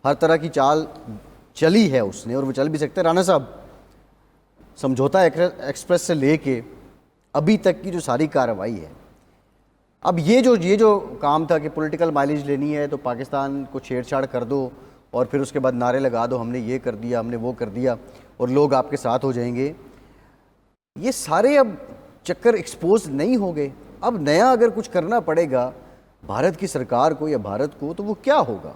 हर तरह की चाल चली है उसने, और वो चल भी सकते हैं। राणा साहब, समझौता एक्सप्रेस से लेके अभी तक की जो सारी कार्रवाई है, अब ये जो काम था कि पॉलिटिकल माइलेज लेनी है तो पाकिस्तान को छेड़छाड़ कर दो और फिर उसके बाद नारे लगा दो हमने ये कर दिया, हमने वो कर दिया और लोग आपके साथ हो जाएंगे, ये सारे अब चक्कर एक्सपोज नहीं हो गए? अब नया अगर कुछ करना पड़ेगा भारत की सरकार को या भारत को, तो वो क्या होगा?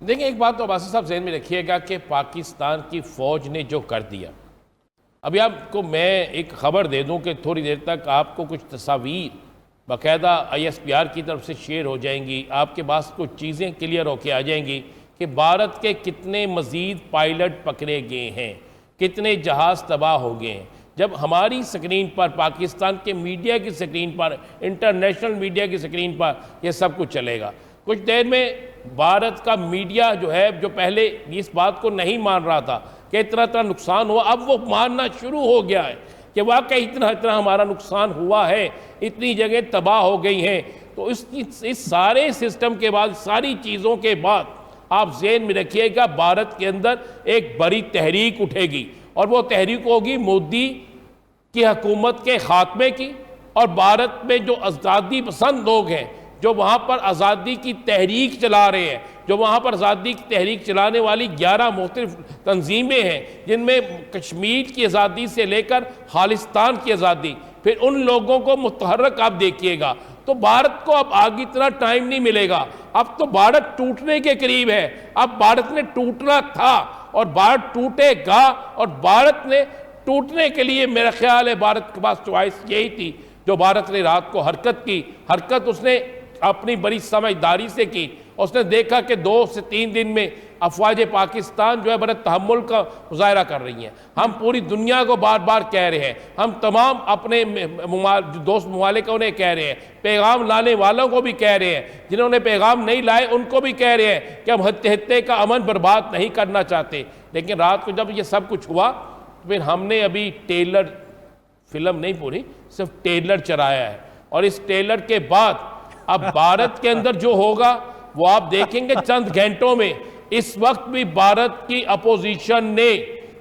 देखिए, एक बात तो अब्बासी साहब ज़हन में रखिएगा कि पाकिस्तान की फ़ौज ने जो कर दिया, अभी आपको मैं एक ख़बर दे दूं कि थोड़ी देर तक आपको कुछ तस्वीर बाकायदा ISPR की तरफ से शेयर हो जाएंगी, आपके पास कुछ चीज़ें क्लियर होके आ जाएंगी कि भारत के कितने मज़ीद पायलट पकड़े गए हैं, कितने जहाज़ तबाह हो गए हैं। जब हमारी स्क्रीन पर, पाकिस्तान के मीडिया की स्क्रीन पर, इंटरनेशनल मीडिया की स्क्रीन पर यह सब कुछ चलेगा। कुछ देर में भारत का मीडिया जो है, जो पहले इस बात को नहीं मान रहा था कि इतना नुकसान हुआ, अब वो मानना शुरू हो गया है कि वाकई इतना हमारा नुकसान हुआ है, इतनी जगह तबाह हो गई हैं। तो इस सारे सिस्टम के बाद, सारी चीज़ों के बाद आप ज़हन में रखिएगा भारत के अंदर एक बड़ी तहरीक उठेगी और वो तहरीक होगी मोदी की हुकूमत के खात्मे की। और भारत में जो आज़ादी पसंद लोग हैं, जो वहाँ पर आज़ादी की तहरीक चला रहे हैं, जो वहाँ पर आज़ादी की तहरीक चलाने वाली 11 मुख्तलिफ तंजीमें हैं, जिनमें कश्मीर की आज़ादी से लेकर खालिस्तान की आज़ादी, फिर उन लोगों को मुतहर्रक आप देखिएगा। तो भारत को अब आगे इतना टाइम नहीं मिलेगा, अब तो भारत टूटने के करीब है। अब भारत ने टूटना था और भारत टूटेगा, और भारत ने टूटने के लिए मेरा ख्याल है भारत के पास चॉइस यही थी जो भारत ने रात को हरकत उसने अपनी बड़ी समझदारी से की। उसने देखा कि 2 से 3 दिन में अफवाज पाकिस्तान जो है बड़े तहम्मुल का मुजाहरा कर रही हैं। हम पूरी दुनिया को बार बार कह रहे हैं, हम तमाम अपने दोस्त ममालिक उन्हें कह रहे हैं, पैगाम लाने वालों को भी कह रहे हैं, जिन्होंने पैगाम नहीं लाए उनको भी कह रहे हैं कि हम हत्ते का अमन बर्बाद नहीं करना चाहते। लेकिन रात को जब ये सब कुछ हुआ, फिर हमने अभी टेलर फिल्म नहीं पूरी, सिर्फ टेलर चलाया है। और इस टेलर के बाद अब भारत के अंदर जो होगा वो आप देखेंगे चंद घंटों में। इस वक्त भी भारत की अपोजिशन ने,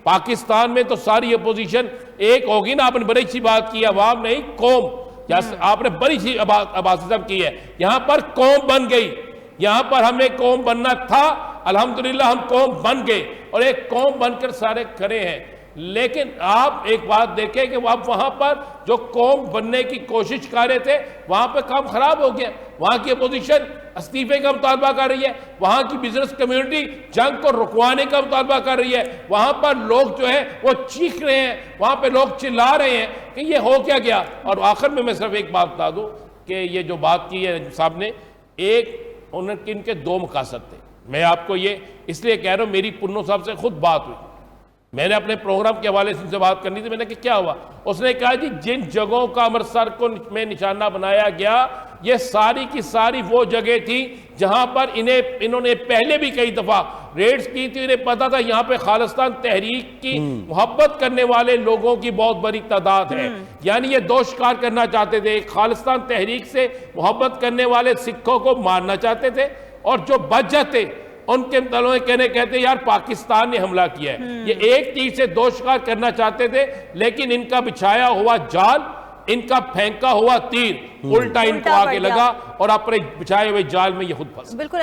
पाकिस्तान में तो सारी अपोजिशन एक होगी ना, आपने बड़ी अच्छी बात की, अवाम नहीं कौम, जैसे आपने बड़ी अच्छी आबादी सब की है, यहां पर कौम बन गई। यहां पर हमें कौम बनना था, अल्हम्दुलिल्लाह हम कौम बन गए और एक कौम बनकर सारे खड़े हैं। लेकिन आप एक बात देखें कि आप वहां पर जो कौम बनने की कोशिश कर रहे थे, वहां पर काम खराब हो गया। वहां की अपोजिशन इस्तीफे का मुतालबा कर रही है, वहां की बिजनेस कम्युनिटी जंग को रुकवाने का मुतालबा कर रही है, वहां पर लोग जो है वो चीख रहे हैं, वहां पर लोग चिल्ला रहे हैं कि ये हो क्या गया। और आखिर में मैं सिर्फ एक बात बता दूं कि ये जो बात की है साहब ने, एक उनके 2 मकासद थे। मैं आपको ये इसलिए कह रहा हूं, मेरी पुन्नो साहब से खुद बात हुई, मैंने अपने प्रोग्राम के हवाले से उनसे बात करनी थी। मैंने कहा क्या हुआ? उसने कहा जी जिन जगहों का अमृतसर को में निशाना बनाया गया, ये सारी की सारी वो जगह थी जहां पर इन्होंने पहले भी कई दफा रेड्स की थी। इन्हें पता था यहां पे खालिस्तान तहरीक की मोहब्बत करने वाले लोगों की बहुत बड़ी तादाद है। यानी ये 2 शिकार करना चाहते थे, खालिस्तान तहरीक से मोहब्बत करने वाले सिखों को मारना चाहते थे, और जो बच जाते उनके तलों कहते यार पाकिस्तान ने हमला किया है। ये एक तीर से 2 शिकार करना चाहते थे, लेकिन इनका बिछाया हुआ जाल, इनका फेंका हुआ तीर उल्टा इनको आके लगा और अपने बिछाए हुए जाल में ये खुद फंस। बिल्कुल।